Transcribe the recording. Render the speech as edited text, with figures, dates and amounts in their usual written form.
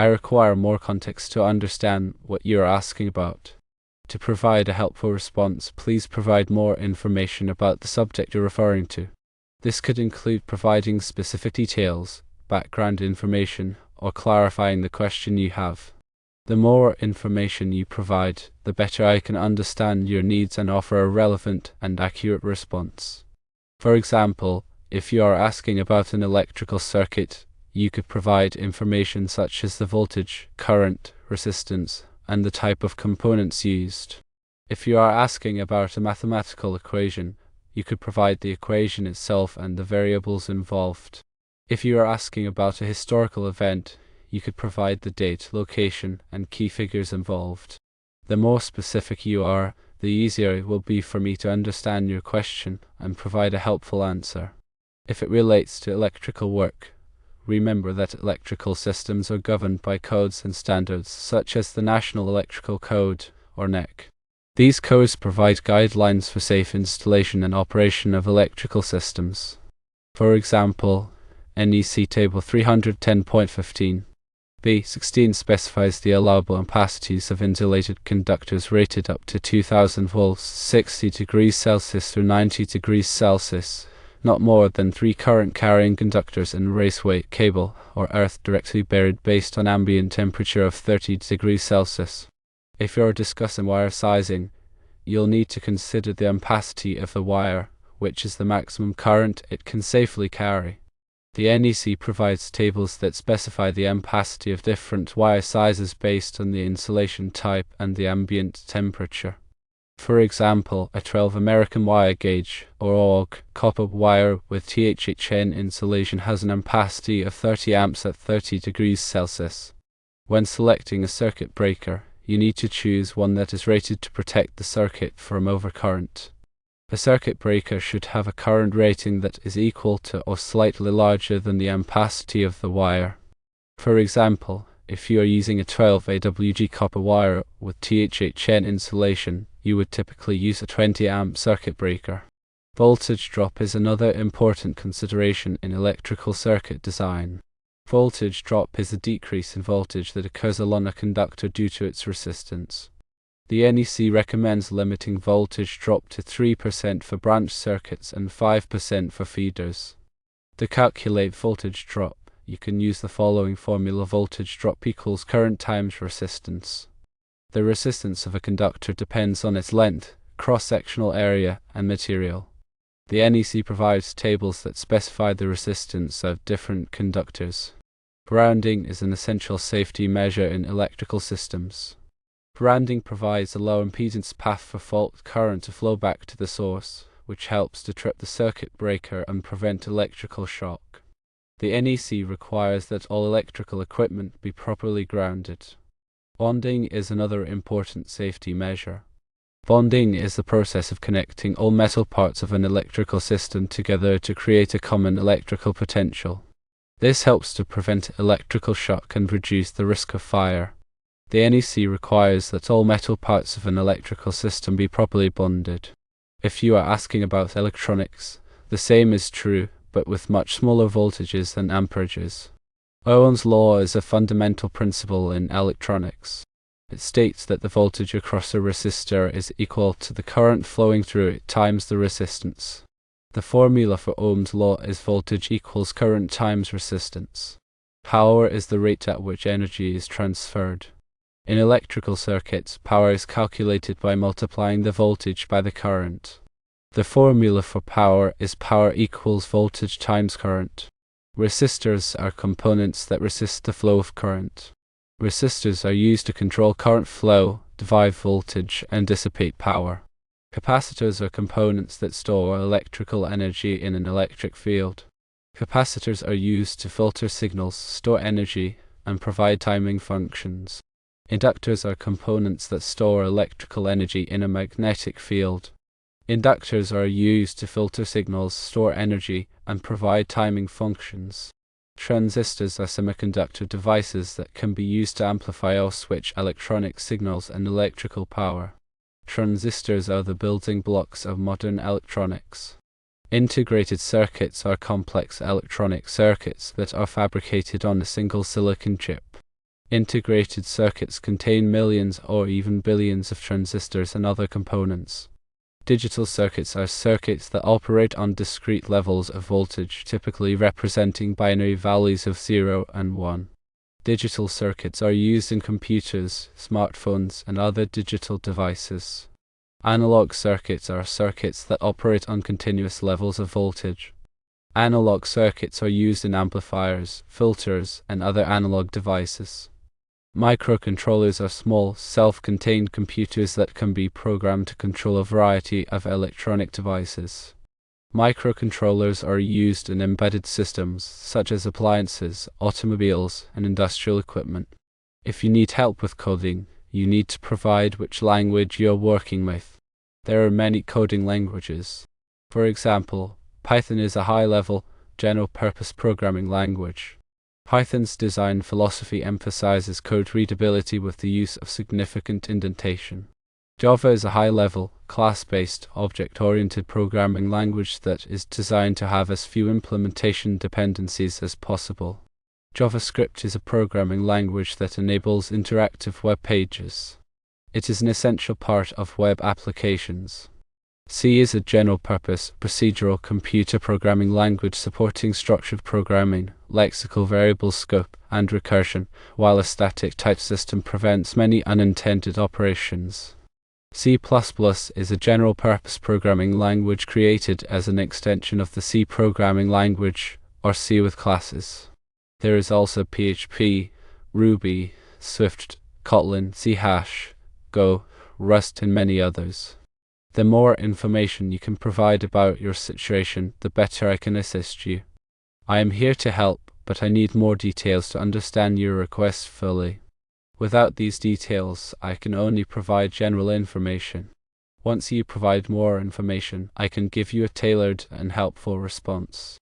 I require more context to understand what you are asking about. To provide a helpful response, please provide more information about the subject you're referring to. This could include providing specific details, background information, or clarifying the question you have. The more information you provide, the better I can understand your needs and offer a relevant and accurate response. For example, if you are asking about an electrical circuit, you could provide information such as the voltage, current, resistance, and the type of components used. If you are asking about a mathematical equation, you could provide the equation itself and the variables involved. If you are asking about a historical event, you could provide the date, location, and key figures involved. The more specific you are, the easier it will be for me to understand your question and provide a helpful answer. If it relates to electrical work, remember that electrical systems are governed by codes and standards such as the National Electrical Code, or NEC. These codes provide guidelines for safe installation and operation of electrical systems. For example, NEC Table 310.15 B16 specifies the allowable ampacities of insulated conductors rated up to 2000 volts, 60 degrees Celsius through 90 degrees Celsius, not more than 3 current-carrying conductors in raceway, cable, or earth directly buried based on ambient temperature of 30 degrees Celsius. If you're discussing wire sizing, you'll need to consider the ampacity of the wire, which is the maximum current it can safely carry. The NEC provides tables that specify the ampacity of different wire sizes based on the insulation type and the ambient temperature. For example, a 12 American wire gauge, or AUG, copper wire with THHN insulation has an ampacity of 30 amps at 30 degrees Celsius. When selecting a circuit breaker, you need to choose one that is rated to protect the circuit from overcurrent. A circuit breaker should have a current rating that is equal to or slightly larger than the ampacity of the wire. For example, if you are using a 12 AWG copper wire with THHN insulation, you would typically use a 20 amp circuit breaker. Voltage drop is another important consideration in electrical circuit design. Voltage drop is a decrease in voltage that occurs along a conductor due to its resistance. The NEC recommends limiting voltage drop to 3% for branch circuits and 5% for feeders. To calculate voltage drop, you can use the following formula: voltage drop equals current times resistance. The resistance of a conductor depends on its length, cross-sectional area, and material. The NEC provides tables that specify the resistance of different conductors. Grounding is an essential safety measure in electrical systems. Grounding provides a low impedance path for fault current to flow back to the source, which helps to trip the circuit breaker and prevent electrical shock. The NEC requires that all electrical equipment be properly grounded. Bonding is another important safety measure. Bonding is the process of connecting all metal parts of an electrical system together to create a common electrical potential. This helps to prevent electrical shock and reduce the risk of fire. The NEC requires that all metal parts of an electrical system be properly bonded. If you are asking about electronics, the same is true, but with much smaller voltages than amperages. Ohm's law is a fundamental principle in electronics. It states that the voltage across a resistor is equal to the current flowing through it times the resistance. The formula for Ohm's law is voltage equals current times resistance. Power is the rate at which energy is transferred. In electrical circuits, power is calculated by multiplying the voltage by the current. The formula for power is power equals voltage times current. Resistors are components that resist the flow of current. Resistors are used to control current flow, divide voltage, and dissipate power. Capacitors are components that store electrical energy in an electric field. Capacitors are used to filter signals, store energy, and provide timing functions. Inductors are components that store electrical energy in a magnetic field. Inductors are used to filter signals, store energy, and provide timing functions. Transistors are semiconductor devices that can be used to amplify or switch electronic signals and electrical power. Transistors are the building blocks of modern electronics. Integrated circuits are complex electronic circuits that are fabricated on a single silicon chip. Integrated circuits contain millions or even billions of transistors and other components. Digital circuits are circuits that operate on discrete levels of voltage, typically representing binary values of 0 and 1. Digital circuits are used in computers, smartphones, and other digital devices. Analog circuits are circuits that operate on continuous levels of voltage. Analog circuits are used in amplifiers, filters, and other analog devices. Microcontrollers are small, self-contained computers that can be programmed to control a variety of electronic devices. Microcontrollers are used in embedded systems, such as appliances, automobiles, and industrial equipment. If you need help with coding, you need to provide which language you're working with. There are many coding languages. For example, Python is a high-level, general-purpose programming language. Python's design philosophy emphasizes code readability with the use of significant indentation. Java is a high-level, class-based, object-oriented programming language that is designed to have as few implementation dependencies as possible. JavaScript is a programming language that enables interactive web pages. It is an essential part of web applications. C is a general-purpose, procedural computer programming language supporting structured programming, lexical variable scope, and recursion, while a static type system prevents many unintended operations. C++ is a general-purpose programming language created as an extension of the C programming language, or C with classes. There is also PHP, Ruby, Swift, Kotlin, C#, Go, Rust, and many others. The more information you can provide about your situation, the better I can assist you. I am here to help, but I need more details to understand your request fully. Without these details, I can only provide general information. Once you provide more information, I can give you a tailored and helpful response.